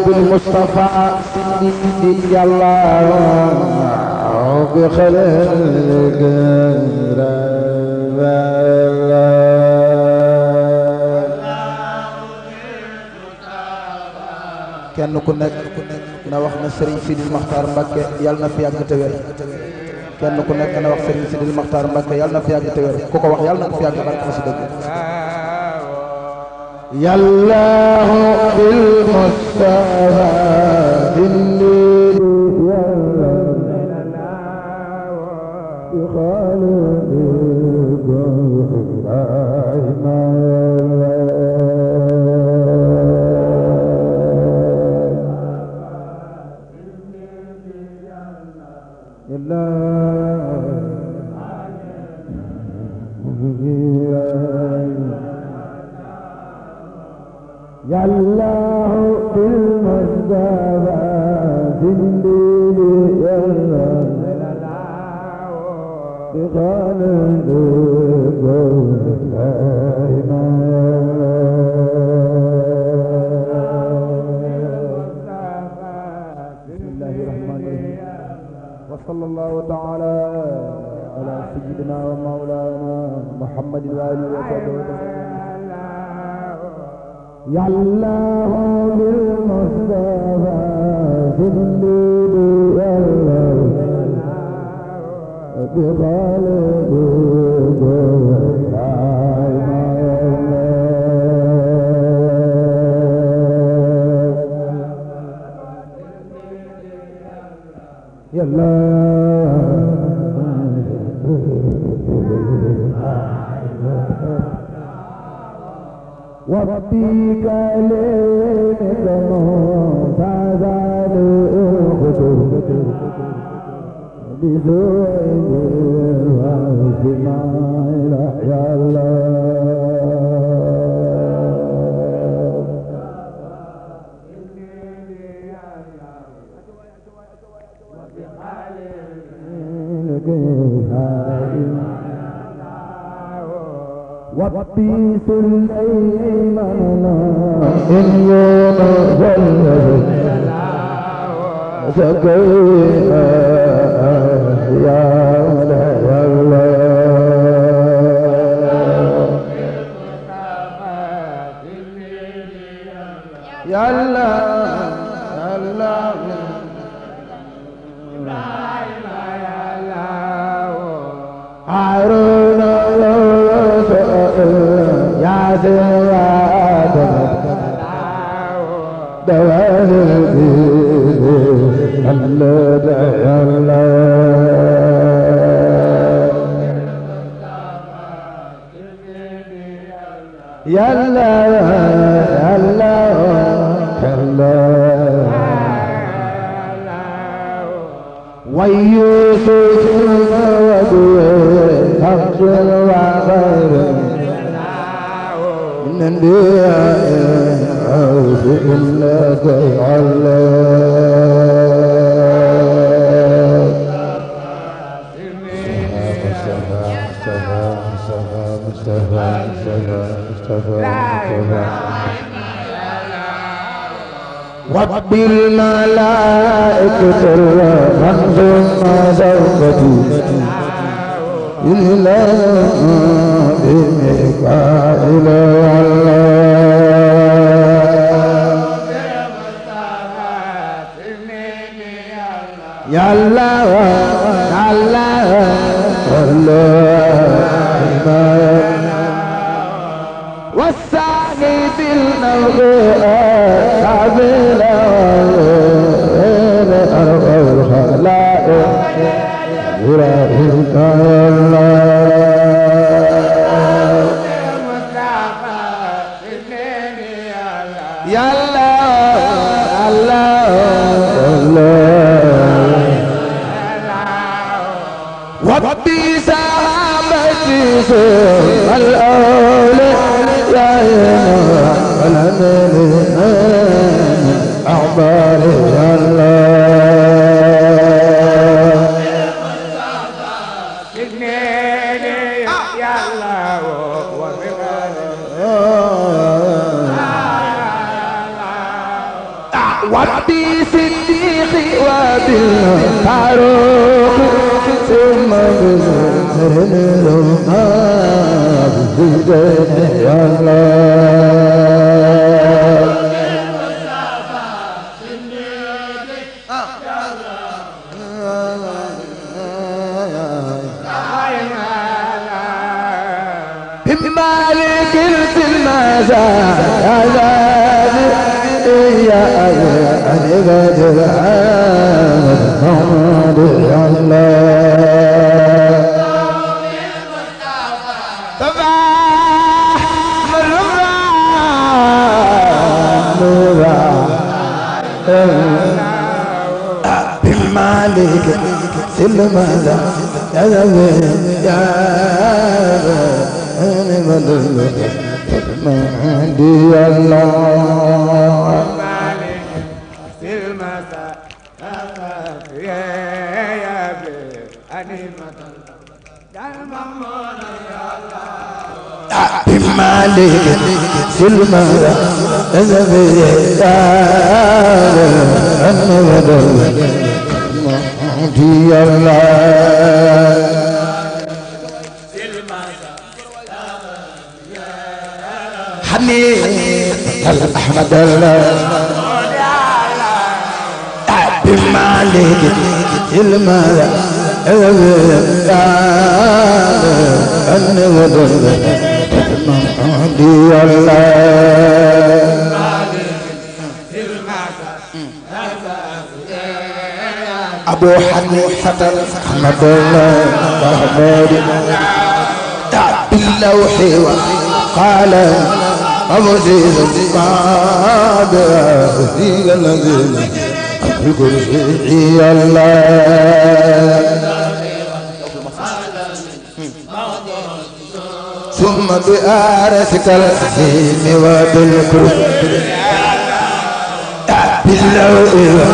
بالمصطفى سيدي الله بخلق kenn ku nekk na wax na Serigne Sidil Makhtar Mbacké yàlla na fi yàgg te wér kenn ku nekk na wax Serigne Sidil Makhtar Mbacké yàlla na fi yàgg te wér ku ko wax yàlla na ko fi yàgg barke si dëgg yàllaahu bil mustafa يالله بالمصطفى زنديلي يالله بخالد بسم الله الرحمن الرحيم وصلى الله تعالى على سيدنا ومولانا محمد وآله وصحبه وسلم يالله بالمصطفى زنديلي يالله بخالد يالله وفيك ليلك متزاد الخطوب بزوج واسمع يا وفي سليمان إن ينزل سكينا يا الله يا الله هارون يا زياد دوام الله يا الله يا الله يا الله يا الله ويوسف حق وغير من الانبياء عوف الا وبالملائكة المنظوم زوجتي إلا بميكائيل يا الله يا الله والثاني بالنبغاء قبل الخلائق برائك يا الله الله الله وبي صحابتي الأولياء أعبار يا الله وبالصديق وبالفاروق ثم بالرحمن يا الله بمالك المزايا يا بدر محمد يا الله صباح بمالك المزايا يا بدر محمد يا الله بمالك سلمى النبي أنا بدر محمد يا الله حنين الأحمد الله بمالك سلمى أنا بدر محمد يا الله أبو حنيفة أحمد الله محمد باللوح وقال أمزيز الصعب في الذين الكرسي يا الله ثم بآرسك الحسين وبالكرسي باللوح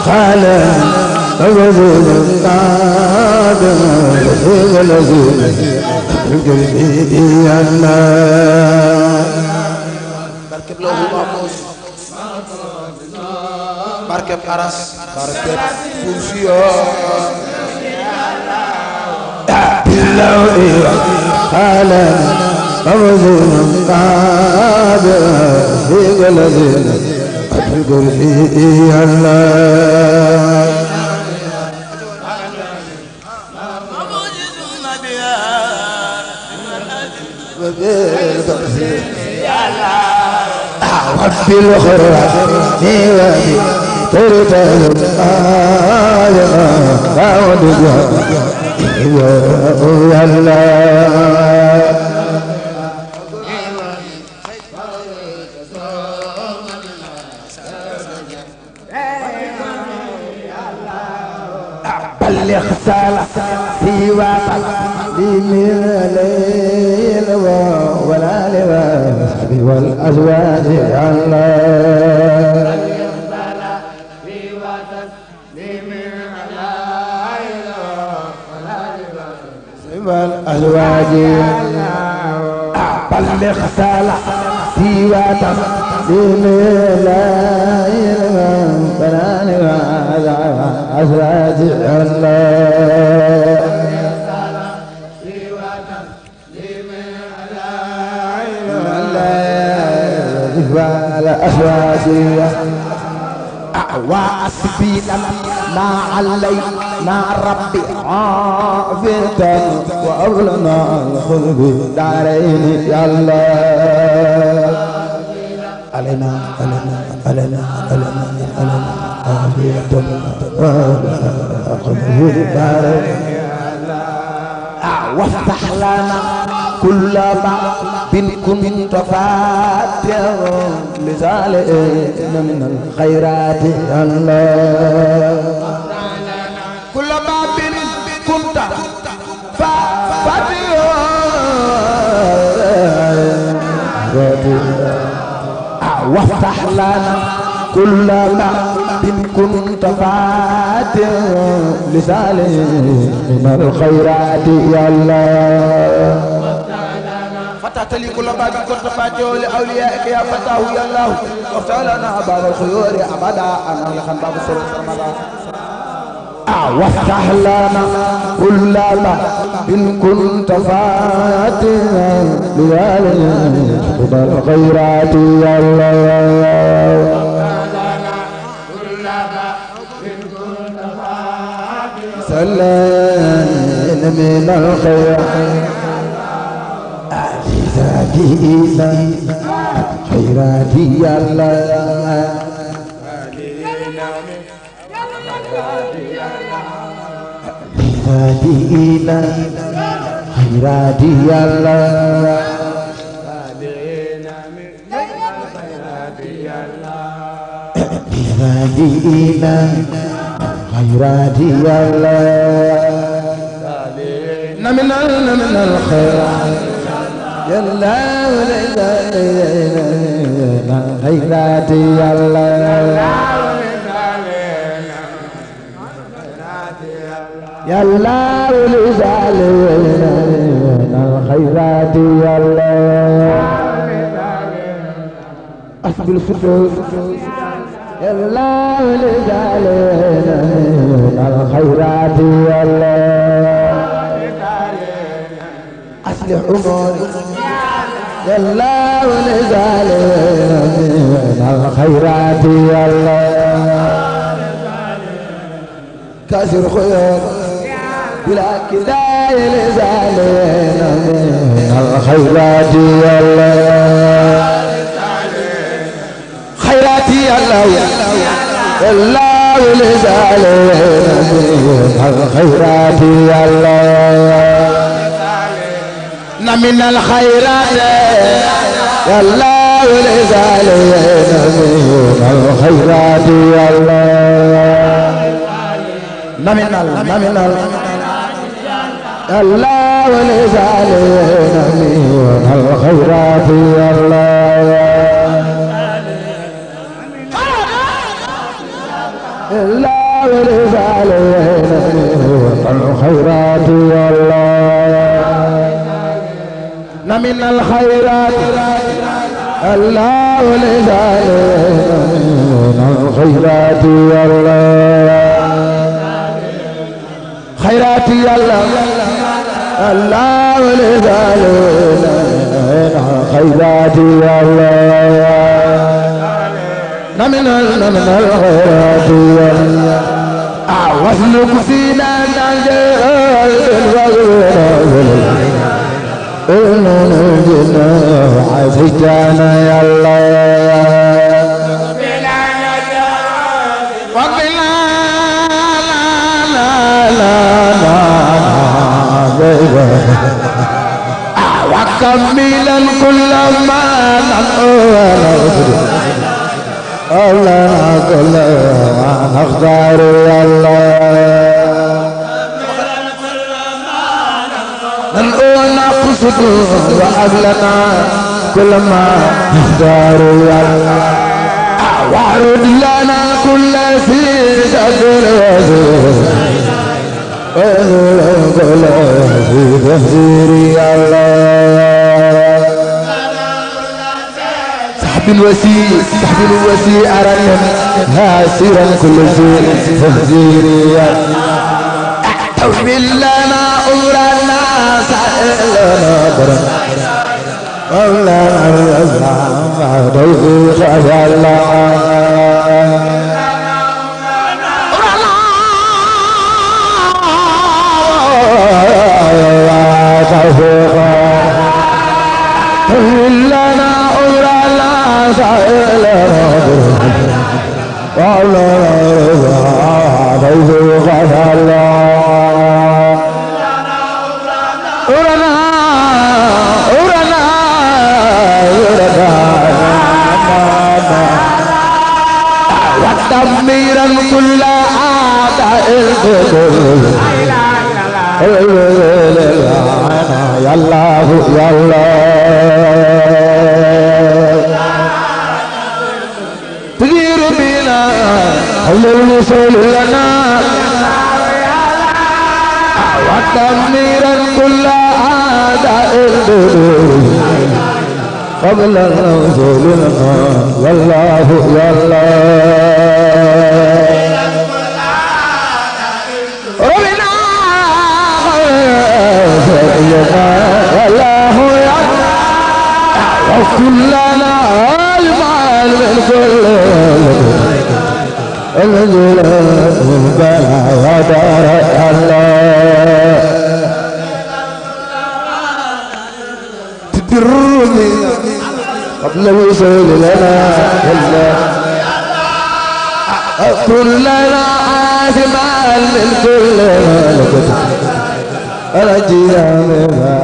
قال أمزيز الصعب في الذين الكرسي يا الله بركب له ماموس بركب أرس بركب كرسي بالله قال أمزون قاد في بلدنا الكرسي يا الله وفي الخراج وفي ترتل آيما داود يا الله بلغ في وطن من الليل ولا لباس والأزواج يا الله والأزواج بلغ في وطن من الليل ولا لباس والأزواج يا الله والأزواج وأسبينا مع الليل مع ربي عافية وأغلنا الخلق دارين يا الله علينا عافية وأغلنا دارين وافتح لنا كل باب كنت فاتحا لسالئين من الخيرات يا الله كل باب كنت فاتحا وافتح لنا كل باب كنت فاتحا لسالئين من الخيرات يا الله فتحت لي كل باب كنت فاتحه لأوليائك يا فتاه يا الله وافتح لنا باب الخيور أبدا أنا لخن باب السرور سرمدا وافتح لنا كل باب إن كنت فاتحا لأوليائك الخيرات يا الله سلام من الخير عزيزاتي خيراتي يا الله خيراتي يا الله خيراتي يا الله نمنا الخير يا الله خيراتي يا الله يا الله الخيرات يا الله أسبل الفتوح يا الله الخيرات يا الله أصلح أموري يا الله الخيرات يا الله كسر خير بلا كداية لزالين الخيرات يا الله خيراتي يا الله يا الله لزالين الخيرات يا الله من الخيرات يا الله لزالين الخيرات يا الله نمنال الله ولزالين من الخيرات يا الله الله ولزالين من الخيرات يا الله نمن الخيرات الله ولزالين من الخيرات يا الله خيراتي يا الله الله ولزالين خيراتي يا الله نمن الخيرات يا الله واسلك فينا نجل عزيزنا يا الله وكملا كل ما الله كل ما نختار يا الله نقصد وأبلنا كل ما نختار يا الله وعرض لنا كل في صدر يا الله سحب الوسيء أرنا هاسرا كل زير تهزيري تحمل لنا أمرنا سائلنا برنا مولانا الرزاق توفيق يا الله لنا أمرنا سائلنا والله توفيق يا الله أمرنا ودميرا كل أعداء الكل يا الله يا الله تدير بنا حول الوصول لنا وتدميرا كل أعداء قبل النزول والله والله ربنا والله وكلنا المال من كل النزول والبلاء ودار الله تدرني قبل الوصول لنا كلنا عازما من كل ملكة رجينا بما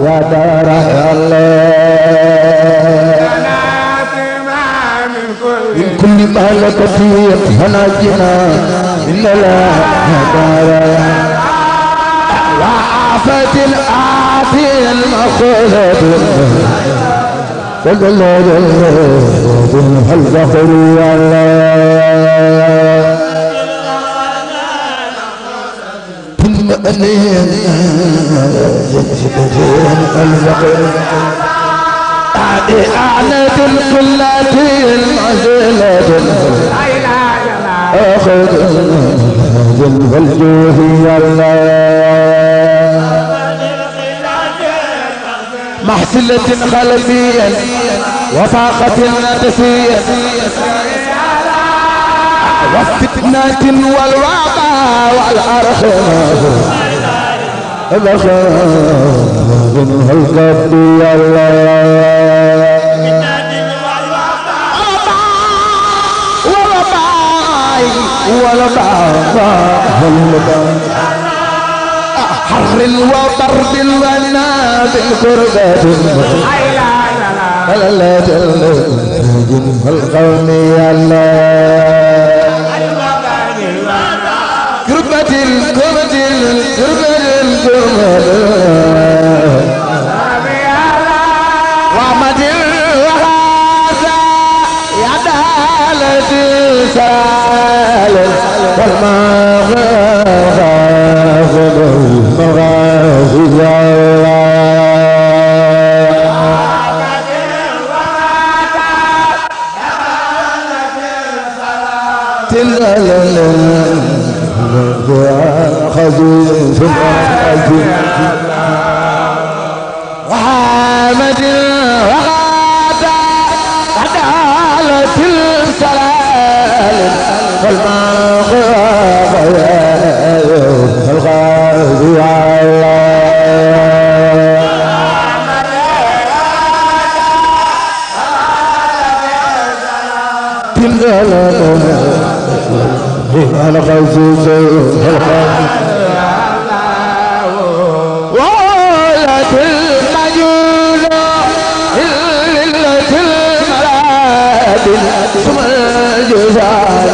يا دار الله من كل ملكة فنجنا إلا لا دار وعافة الآتي المخلد وقلد الفخر والله ثم أنين الفخر أعنت الكلات المعزلة أخذ والجوه الله محسلة خلفيا وفاقة نتسيا وفتنة والوباء والأرحام الأخذ القبض الله حر وضرب وناب الكربة لا تلجن القوم يا الله كربة الكربة وعمد الوغازة يا دالة السال والمغاغب المغاغب يا خزين ثم وحامد وغادة عدالة السلال والمغرب الغازي على على خزين وولد المجول إلة المراد ثم الجزال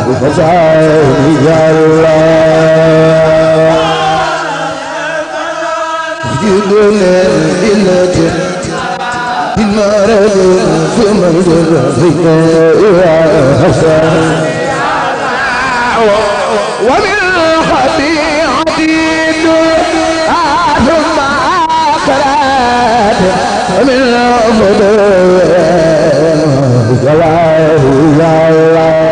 وفزاني الله وجدنا إلة المراد ثم الجزال ومن خطيئتي ثم أخرات من الفضول والله يا الله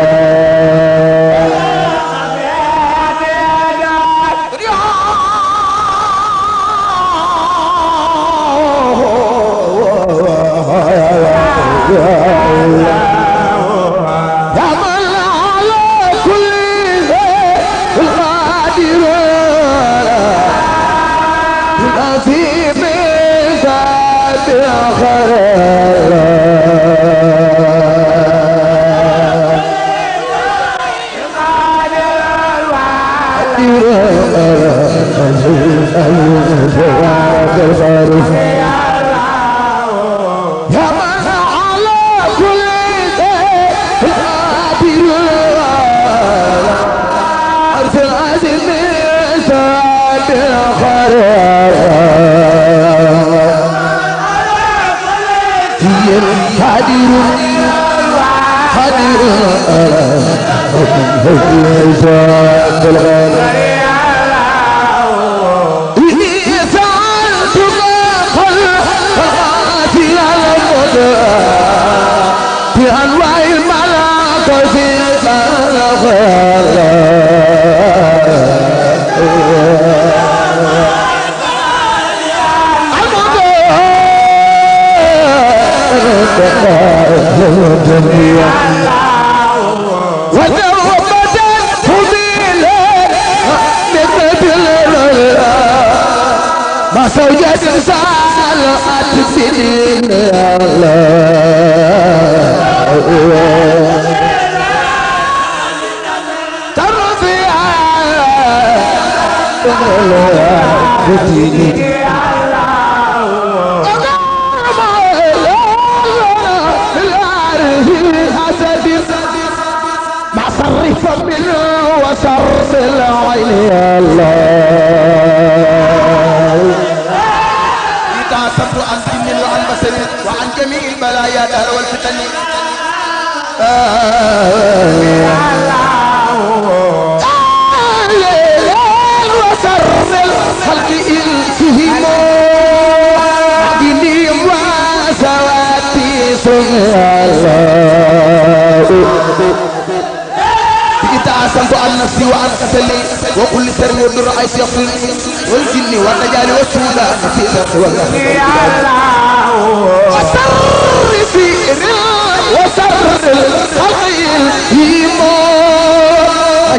سال أتبين الله ترفيع بديني مع صرف منه وصرف العين يا الله تعصبت عن سن وعن بصر وعن جميع البلايا دار والفتن وصرف الخلق إنسهم ديني وسواتي سبحان الله تعصمت عن نفسي وعن قتلي وكل سر ودر عيش يقتل والجن والرجال والسوداء في سر وسر في وسر الخيل يموت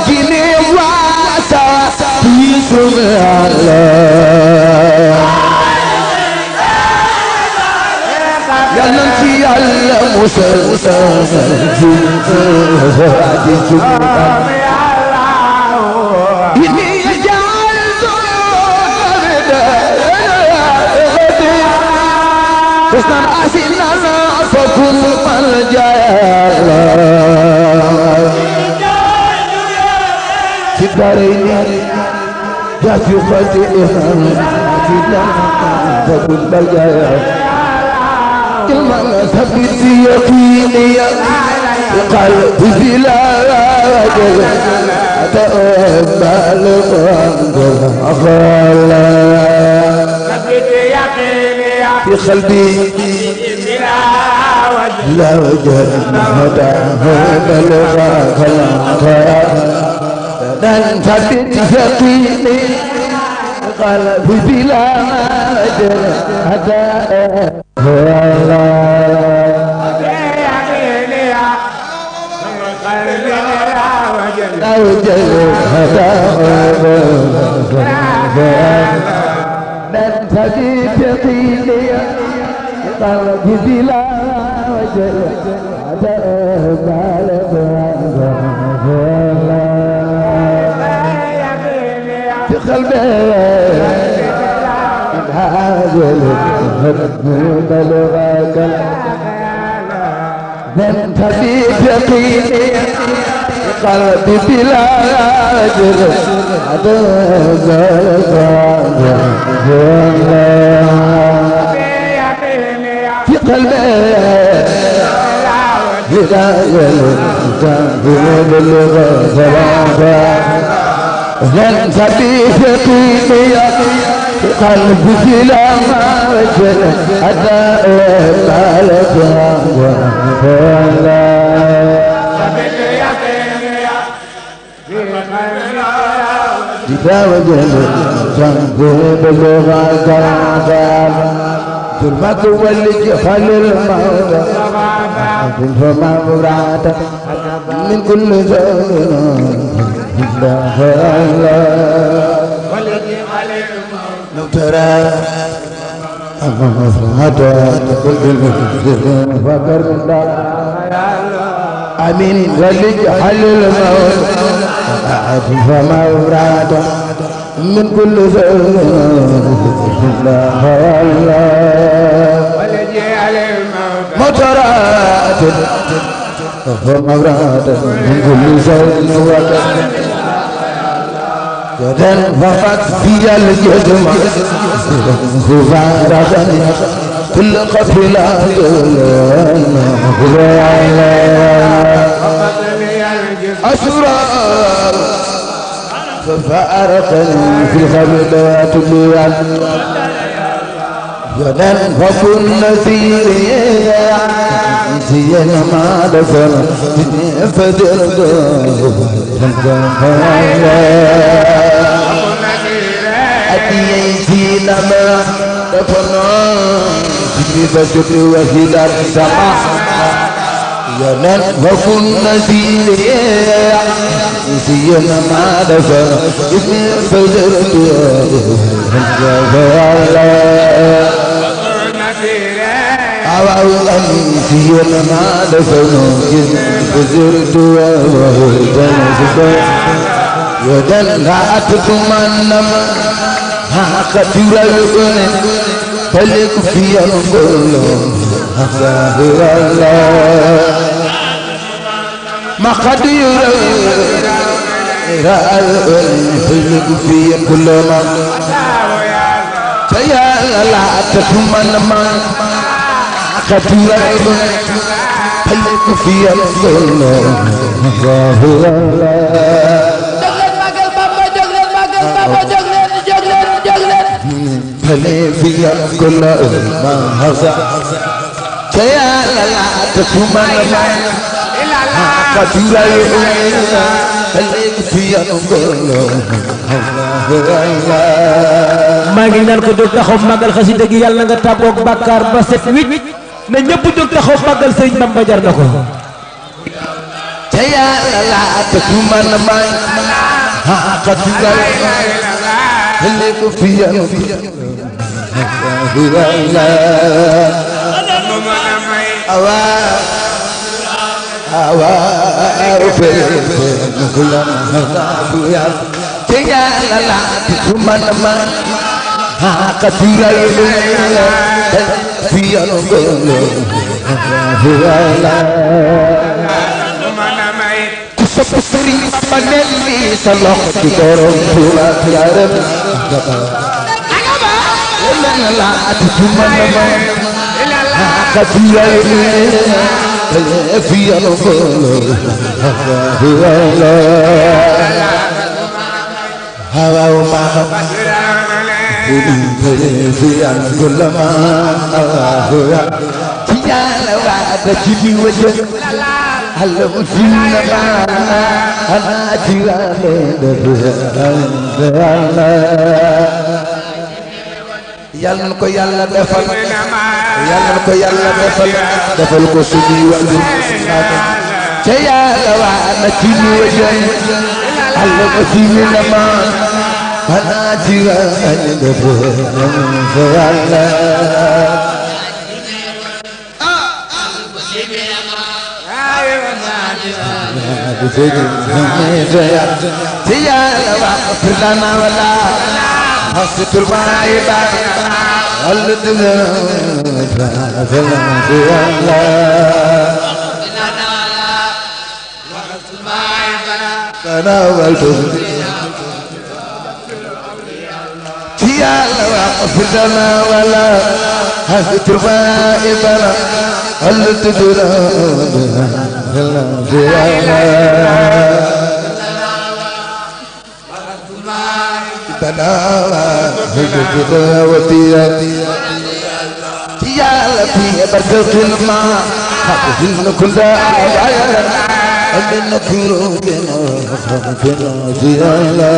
جني واسع في سبحان الله يا ننتي يا مسلسل إني جعلت حسنا أسنا فكل ملجأ في الدارين جات يخطئها فكل ملجأ كلمة ثبت يقيني قلبي بلا وجل أتأمل أخلا ثبت يقيني في قلبي بلا وجل أتأمل أخلا ثبت يقيني قلبي بلا وجل أتأمل من تجيب يقيني قلبي بلا وجل في قلبي من تجيب يقيني قلبي بلا أجر في قلبي بلا من تبيت يقيني قلبي بلا أجر أداء تتوجه تنقل اللغة ترمك والجحل الموت فما مراد من كل زمن لو ترى أمين ولجحل الموت فما أراد من كل زمن مطرات فما أراد من كل زمن جدا فقط في الجسم فارغا كل قفلة أسرار ففارقني في خبرات ليان جدا فكن نسيري زين ما دفن فدرد أتيتي لما دفن في بجد وهدار السماء ينال وكن نزيل زينا ما دفع اسمي فجرت أوعو أني زينا ما دفع اسمي فجرت يدل أتتمنى ما خطر الأنم فلك في القلوب ظاهر الله ما قد يرى فلك في القلوب فيا لا تتمنى ما خطر الأنم فلك في القلوب ظاهر الله في كل ما هزا يا لا تسمع ما قتل في ما ngi naan ko jóg taxaw magal xasida gi yàlla nga tàbboog bàkkaar ba set wicc na ñëpp jóg taxaw magal sëriñ Bamba jar na ko يا لا تسمع ما قتل في Seri Manelli salok di korong pulang tiarem la cuma nama kadia ini via lo hawa maham via gulama via la ada jibi wajah halo sinama ana jirane yàlla na ko yàlla defal yàlla na ko yàlla defal ko suñuy wàllu te yàlla waa na ci ñu wëjël Allah ko ci ñu na ma xanaa ci añ defal fa yàlla te yàlla waa firlana wala حسيت المعيبة ولد تناولت يا لواقف تناولا حسيت المعيبة ولد تناولا يا لطي برزق الماء حفظ كل عيال من كروبنا خفنا زيالا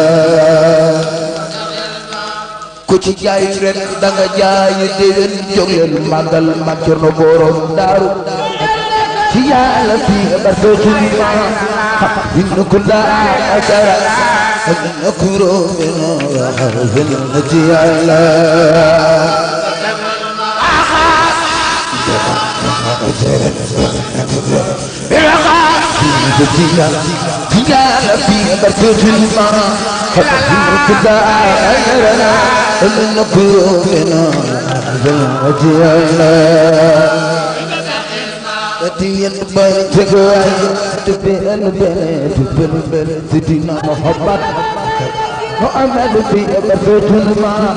كوتي جاي رن داغا جاي ديون جوغل ماغال ماكرنو بوروم دارو يا لطي برزق الماء حفظ كل عيال نكروبنا وحرفنا جيالا جيالا في برسوت الماء حفظنا كدا غيرنا نكروبنا وحرفنا جيالا تين بنت جواي تبين بنت تدينا محبت محمد في برسوت الماء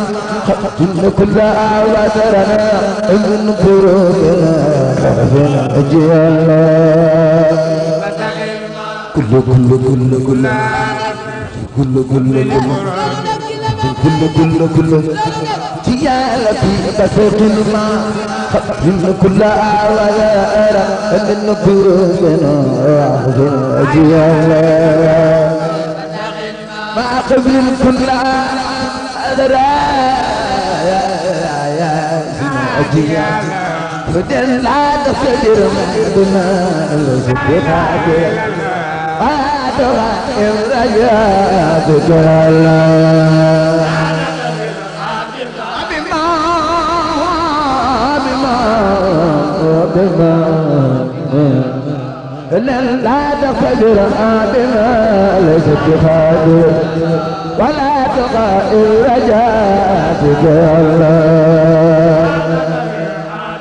حفظنا كدا وترنا من قلوبنا حفظنا جيالا كل تيالا في برسوت الماء حفظنا كدا وترنا من قلوبنا حفظنا جيالا ما قبل كل أدرى يا بدل لا تصدر مهدنا الزبيخات وادغى الرجاء بجلا لا تقدر بما ليس اتخاذ ولا تقى الرجاء بجلا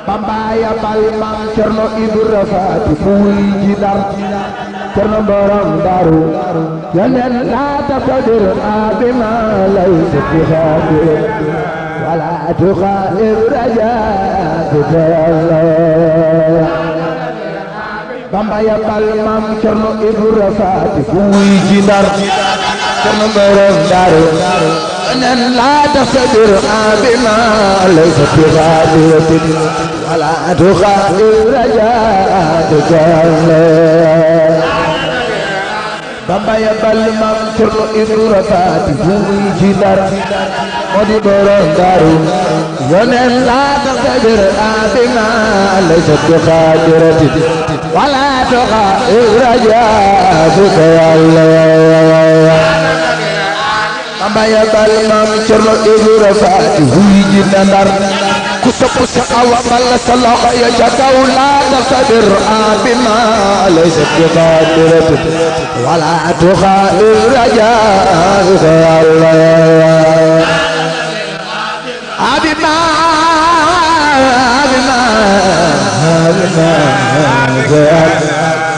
Bamba ya bal mam Cerno Ibra Faati fuy ji Ndar Cerno borom Daru yanen la taqdir bima laysa اتخاذ ولا تقى الرجاء بجلا Bamba ya bal mam Cerno Ibra Faati fuy ji Ndar Cerno borom Daru yanen la taqdir bima laysa اتخاذ ولا تخاف الرجاء بجلا Bamba ya bal mam Cerno Ibra Faati fuy ji Ndar modi borom Daru yonen la taqdir bima laysa biqadirati wala tukhaf الرجاء بجلا Bamba ya bal mam Cerno Ibra Faati fuy ji Ndar ku sopp sa awa bal sa loxo ya ca kaw la taqdir bima laysa biqadirati wala tukhaf الرجاء بجلا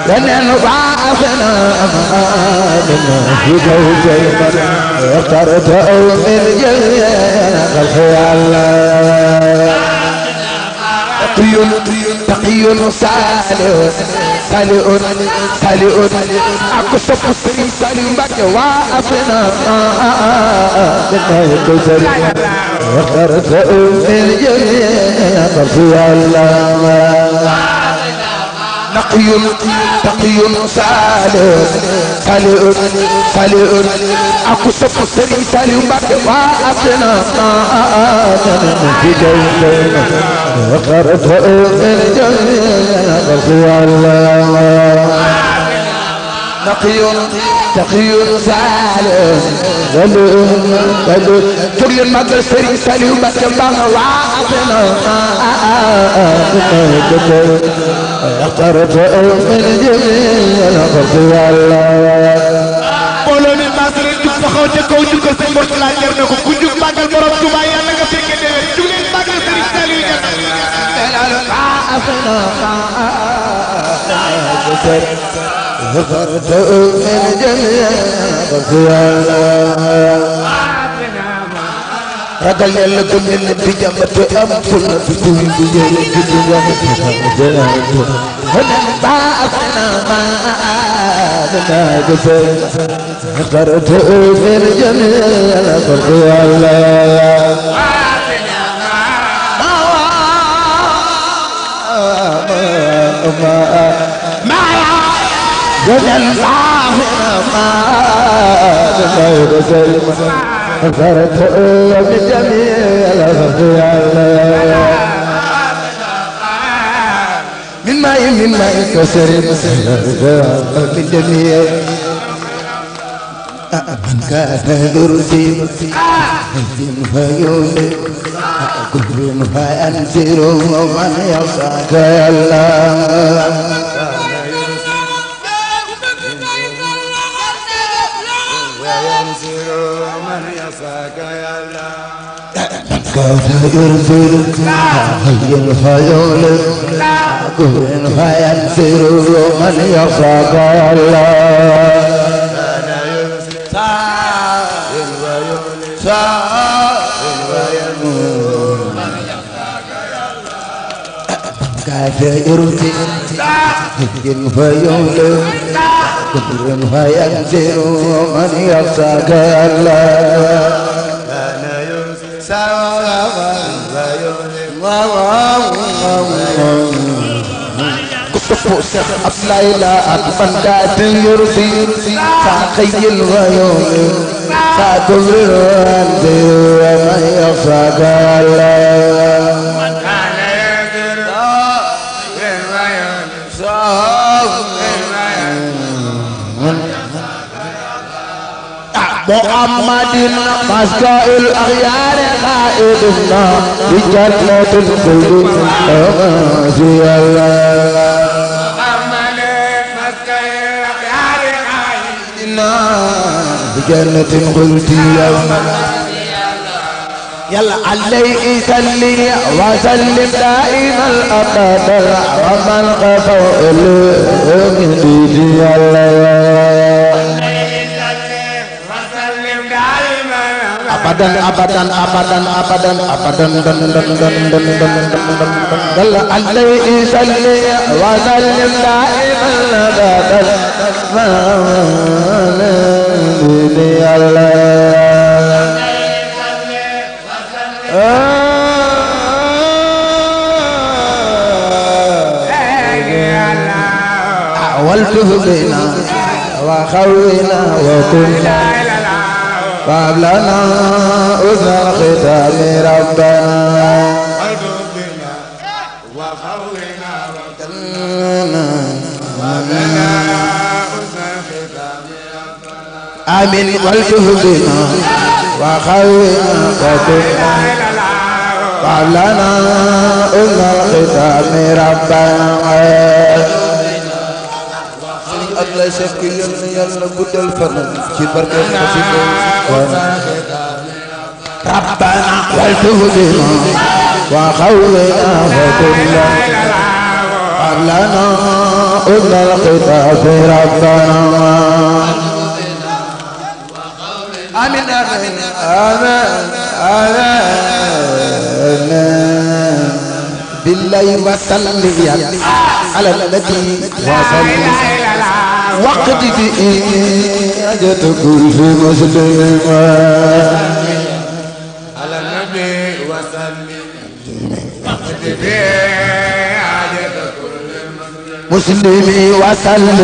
لأن ضعفنا أمامنا في زوجين اخترت من جميع الخيال تقي صالح أكو سفسري صالح بك وعفنا اخترت من جميع الخيال نقي تقي صالح أكو سفسري صالح بك وعفنا في جوزين وخرت من جميع الخيال نقي تقي صالح تقي المدر سري صالح بك وعفنا اخترت من جميع الخيال mbooloo mi maa ngi leen jug taxaw ca kaw jukkal sëñ Mourtala jar na ko ku jug màggal borom Tuubaa yàlla nga fekke déwén jug leen màggal sëriñ Saliou jar غفرت من جميع الخيال ragal yàlla gëm leen di jàmbatu am ful fi tuuti bu jël ci du wax jëlaatu honan baafna ma dana gëfë اخترت من جميع الخيال جل باهنا ما غفرت من جميع الخيال من ماء كسر من جميع من كان ذرتي فيوم كل فينزل ومن يصعد الله كان يرسل حي الخيول كل فينزل ومن يصعد الله كافر يمكن فيولد كفر فينزل من يخشاك الله كان ينسى كفر أبلايلا أكبر كافر يرسي فاقي الغيوم فاكفر ينزل من يخشاك الله محمد مسكى الأغيار قائدنا بجنة الخلد أمازي الله محمد مسكى الأغيار قائدنا بجنة الخلد يلا عليه صلي وسلم دائما الأبدا ومن غفر من دين الله abadan abadan abadan abadan abadan dan dal alaihi salli wa sallim daiman abadan ya Allah والتهبنا وخونا وكنا قبلنا أذن الختام ربنا والتهبنا وخونا وكنا قبلنا أذن الختام ربنا آمين والتهبنا وخونا وكنا قبلنا أذن الختام ربنا Allah sekk yàlla guddal fanam ci barke xasida rabbana wal tuhdina wa khawlina wa kullana qablana udna al-khitab rabbana amin amin amin billahi wa salliyan ala nabi wa sallim وقت بإيجاد كل مسلم على النبي وسلم وقت بإيجاد كل مسلم وسلم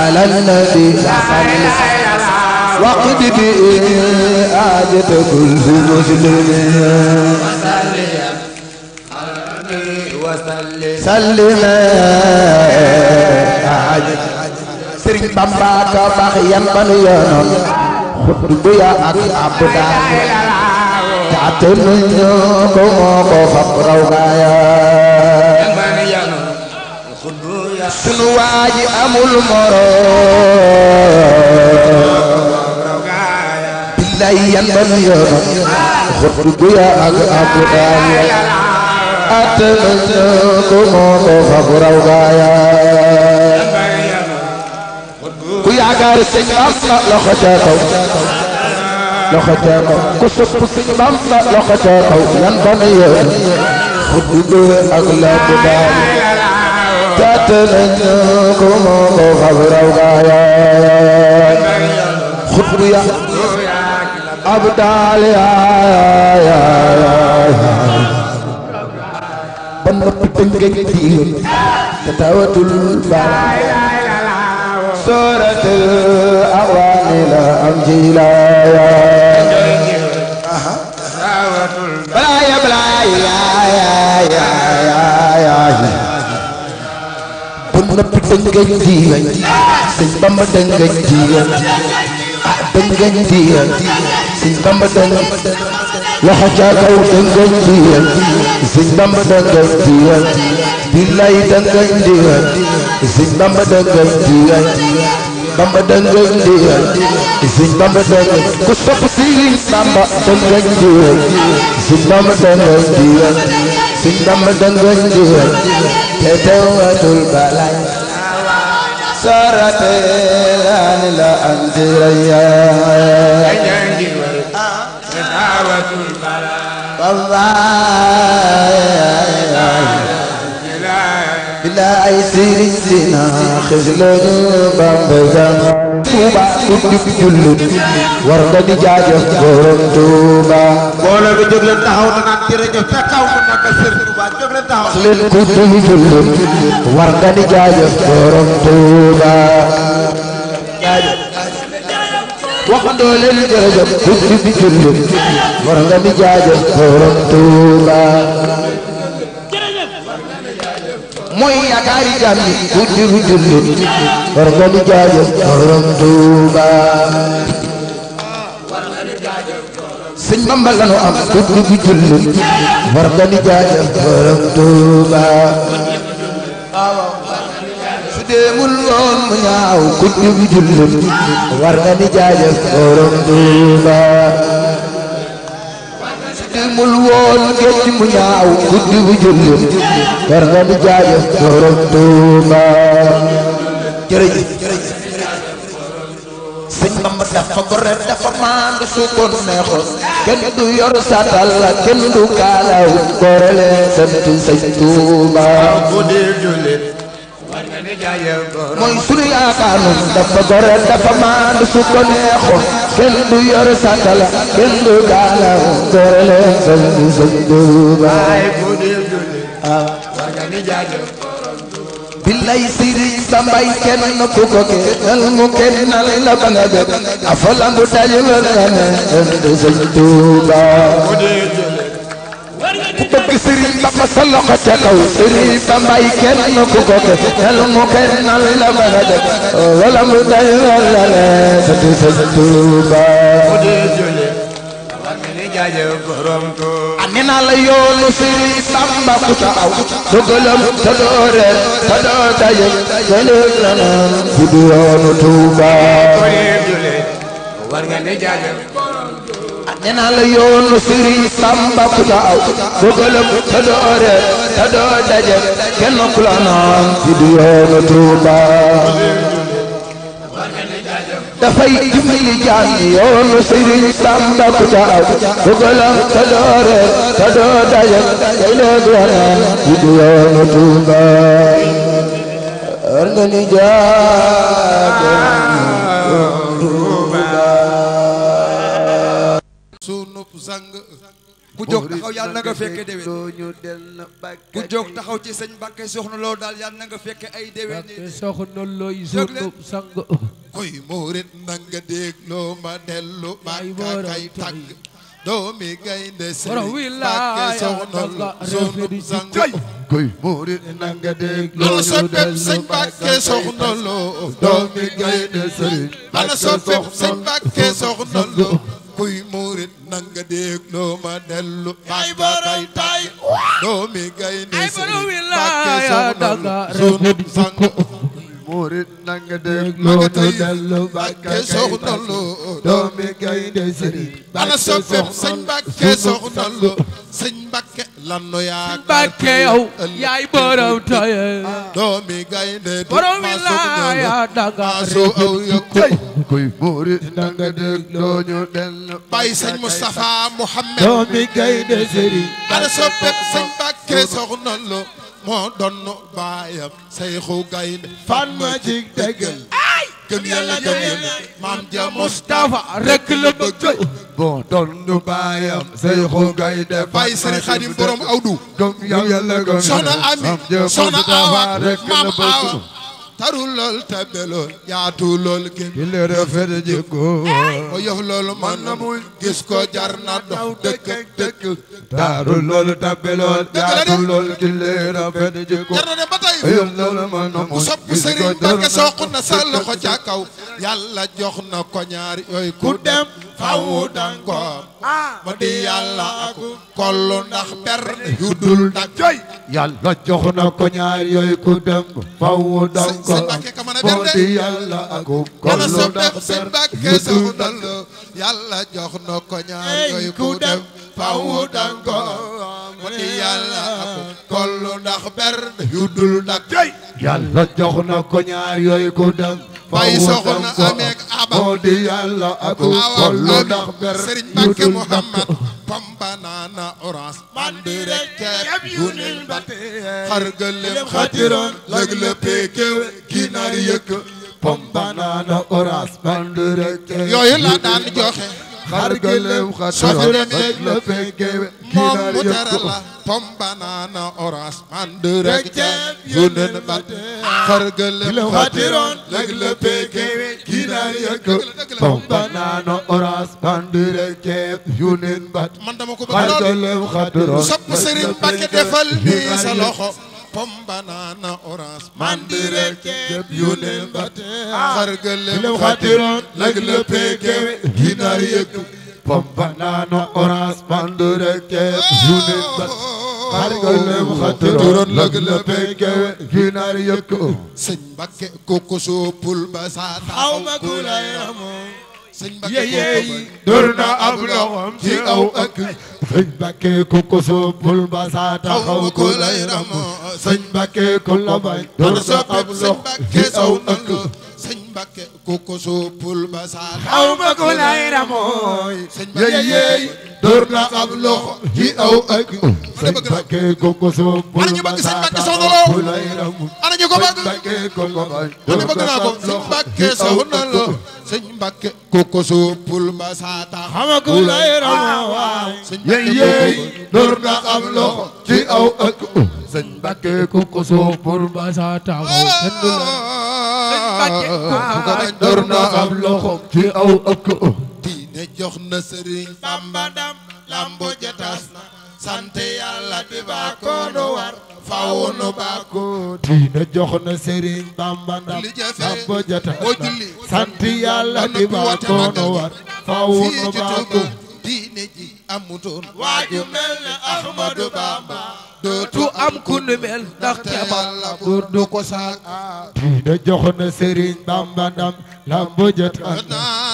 على النبي وسلم وقت بإيجاد كل مسلم سلم Sëriñ Bamba ka baax yan banu yoon xutbu ya ak abda taate nañu ko moo ko fab raw gaaya sunu waaji amul moroom billaay yan banu yoon xutbu ya ak abda taate nañu ko moo ko fab raw gaaya ku yaakaar sëñ Bamba loxo ca kaw loxo ca kaw ku sopp sëñ Bamba loxo ca kaw yan ban yoon xutbu ak la bu daal taate nañu ko moo ko fab raw gaaya xutbu ya ab daal ba noppi tëngeej diin te tawatul bala سورة الأواني لا أمجيلا بلايا بلايا بنا بدنجي سنبام بدنجي بدنجي سنبام بدنجي لحجاك بدنجي سنبام بدنجي بالله بدنجي سنبام بدنجي Bamba dangay ndigal Sëñ Bamba dangay ku sopp Sëñ Bamba dangay ndigal Sëñ Bamba dangay ndigal Sëñ Bamba dangay ndigal te teewatul balay sarate laani la andiraya teewatul balay bila ay sëriñ dina xëjlanu Bamba Bamba Tuuba tudd jullit war nga di jaajëf borom Tuuba mbooloo bi jóg leen taxaw na naan jërëjëf ca kaw mu nag Sëriñ Tuuba jóg leen taxaw leen ku tudd jullit war nga di jaajëf borom Tuuba waxandoo leen jërëjëf ku tudd jullit war nga di jaajëf borom Tuuba mooy yaakaari jàmm yi ku tudd jullit war nga di jaajëf borom Tuuba sëñ Bamba lanu am ku dugg jullit war nga ni jaajëf borom Tuuba su deemul woon mu ñaaw ku dugg jullit war nga ni jaajëf borom Tuuba su deemul woon géej mu ñaaw ku dugg jullit war nga ni jaajëf borom Tuuba jërëjëf sëñ Bamba dafa gore dafa maandu su ko neexoon kenn du yor satal la kenn du kaalaw gore leen sant sëñ Tuuba mooy sunu yaakaar nun dafa gore dafa maandu su ko neexoon kenn du yor satal kenn du kaalaw gore leen sant sëñ Tuuba bilay siri sambay kenn ku ko kennal mu kennal la ba nga bëgg afalam bu dajewal nga ne sant sëñ Tuuba ku bëgg sëriñ Bamba sa loxo ca kaw sëriñ sambay kenn ku ko kennal mu kennal la ba nga bëgg afalam bu dajewal nga ne sant sëñ Tuuba anina la yoonu sëriñ Bamba ku ca aw dogalam ta doo reer ta doo daje jëlëg la naan bu du yoonu Tuuba anina la yoonu sëriñ Bamba ku ca aw dogalam ta doo reer ta doo daje kenn ku la naan bu du yoonu Tuuba dafay dimbali jaam yi yoonu sëriñ Bamba ku ca aw dogalam ta doo reer ta doo daje jëlëg la naan bu du yoonu Tuuba war nga ni sunu sang ku jóg taxaw yàlla na nga fekke déwén ku jóg taxaw ci sëñ Mbàkke soxna loo daal yàlla na nga fekke ay déwén soxna looy sunu sang koy murit nanga dégloo ma dellu Mbàkke kay tàgg doomi gaynde sëriñ Mbàkke soxna loo sunu sang koy murit nanga dégloo ana soppeb sëñ Mbàkke soxna loo doomi gaynde sëriñ ana soppeb sëñ Mbàkke soxna loo kuy murit nanga dégloo ma dellu Mbàkke kay tàgg doomi gaynde sëriñ Mbàkke soxna loo sunu sang murit nanga dégloo ma dellu Mbàkke soxna loo doomi gaynde sëriñ ana soppeb sëñ Mbàkke soxna loo sëñ Mbàkke lanno yaa Mbàkke yow yaay borom taye doomi gaynde borom wilaaya danga soo aw yokku kuy murit nanga dégloo ñu dellu bay sëñ Moustapha Mohamed doomi gaynde sëriñ ana soppeb sëñ Mbàkke soxna loo moo donnu baayam Seyxu Gaynde fan ma jig déggal gëm yàlla gëm yàlla maam ja Moustapha rek la bëgg moo donnu baayam Seyxu Gaynde bay Sëriñ Xaadim borom awdu gëm yàlla gëm soxna Ami soxna Awa maam Awa taru lool tabe lool yaatu lool gën ki le rafet jikko o yof loolu man na muy gis ko jar na dox dëkk dëkk taru lool tabe lool yaatu lool ki le rafet jikko jar na dem ba tey o yof loolu man na muy sopp Sëriñ Mbàkke soq na sa loxo ca kaw yàlla jox na ko ñaar yooyu ku dem faw dang ko ma di yàlla ak kollu ndax berne yu dul dak yàlla jox na ko ñaar yooyu ku dem faw dang ko moo di yàlla ak kollu ndax berne yu dul dak yàlla jox na ko ñaar yooyu ku dem faw dang ko moo di yàlla ak kollu ndax berne yu dul dak yàlla jox na ko ñaar yooyu ku dem bay soxna ameek aba moo di yàlla ak kollu ndax berne Sëriñ Mbàkke Muhammad pom banana orange mandi rek ceeb yu nil bate xar gëlem xatiroon lëg la pekew ginaar yëkk pom banana orange mandi rek ceeb yooyu la daan joxe xar gëlem xatiroon lëg la pekew ginaar yëkk pom banana orange mandi rek ceeb yu nil bate xar gëlem xatiroon lëg la pekew ginaar yëkk pom banana orange mandi rek ceeb yu nil bate man dama ko bëgg lool sopp Sëriñ Mbàkke defal nii sa loxo pom banana orange mandi rek ceeb yu nil bate xar gëlem xatiroon lëg la pekew ginaar yëkk Pompanano orange pandureke Junet Hargalem khaturon lagle peke Ginar yako sëñ Mbakke koko soppul ba sa taxaw Awma kulay ramo sëñ Mbakke Dorna ab loxom ci aw ak Sëñ Mbakke koko soppul ba sa taxaw kulay ramo Sëñ Mbakke ku la bañ Dorna ab loxom ci aw ak sëñ Mbakke koko soppul ba sa Awma kulay ramo sëñ Mbakke Dorna ab loxom ci aw ak Sëñ Mbakke koko soppul ana ñu ba bëgg sa sëñ Mbakke taxaw soxna loo kulay ramo ana ñu ko bëgg Mbakke ku la bañ ana bëgg naa ko sëñ Mbakke soxna loo sëñ Mbakke koko soppul ba sa taxaw Xamakulay ramo sëñ Mbakke yey Dorna ab loxom ci aw ak Sëñ Mbakke koko soppul ba sa taxaw Dorna ab loxom ci aw ak diine jox na sëriñ Bamba ndam lambo jatas na sant yàlla di baako nu war faw nu baako diine jox na Serigne Bamba ndam li jafe Bamba jata boo julli sant yàlla di baako nu war faw nu baako diine ji amutoon waaju mel ne Ahmadu Bamba dootu am ku nu mel ndaxte Balla buur du ko saak diine jox na Serigne Bamba ndam Bamba jata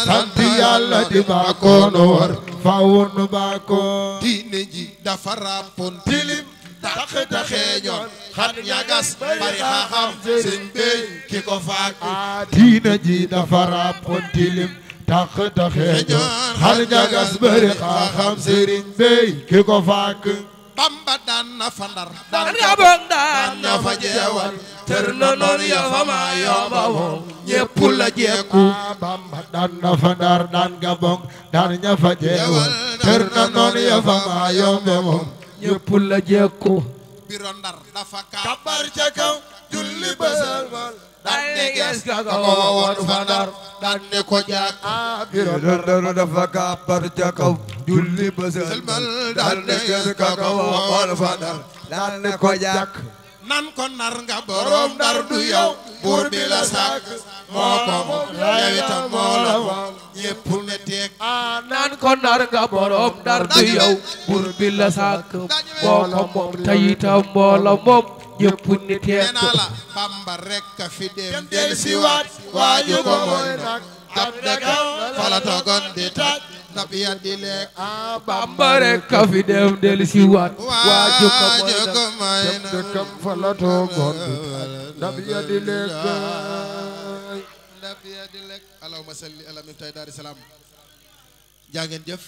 sant yàlla di baako nu war faw nu baako diine ji dafa ràppoon tilim taxee ñoon xat ñagas bari xaxam sëñ bey ki ko faak diine ji dafa ràppoon tilim taxee ñoon xat ñagas bari xaxam sëriñ bey ki ko faak Bamba daan na fa Ndar daan Gabon daan na fa jeewal tër na noon ya fa ma yomba moom ñépp la jekku Bamba daan na fa Ndar daan Gabon daan ña fa jeewal tër na noon ya fa ma yomba moom ñépp la jekku biro Ndar dafa kabar ca kaw julli bësal daan ne ges ka ko woon fa Ndar daan ne ko jàkk biro Ndar dafa kabar ca kaw julli bësal daan ne ges ka ko woon fa Ndar daan ne ko jàkk nan ko nar nga borom Ndar du yow buur bi la sàkk moo ko moom yow itam moo la moom ñépp ne teeg naan ko nar nga borom Ndar du yow buur bi la sàkk moo ko moom tey itam moo la moom ñépp ni teeg nee naa la Bamba rekk a fi dem del si waat waaju ko mooy nag ab dëkk fa la toogoon di taaj ndab ya di lekk Bamba rek a fi dem del si waat waaju ko mooy nag dëkkam fa la toogoon di taaj ndab ya di lekk ndab ya di lekk allahumma salli ala miftahi daari salaam jaa ngeen jëf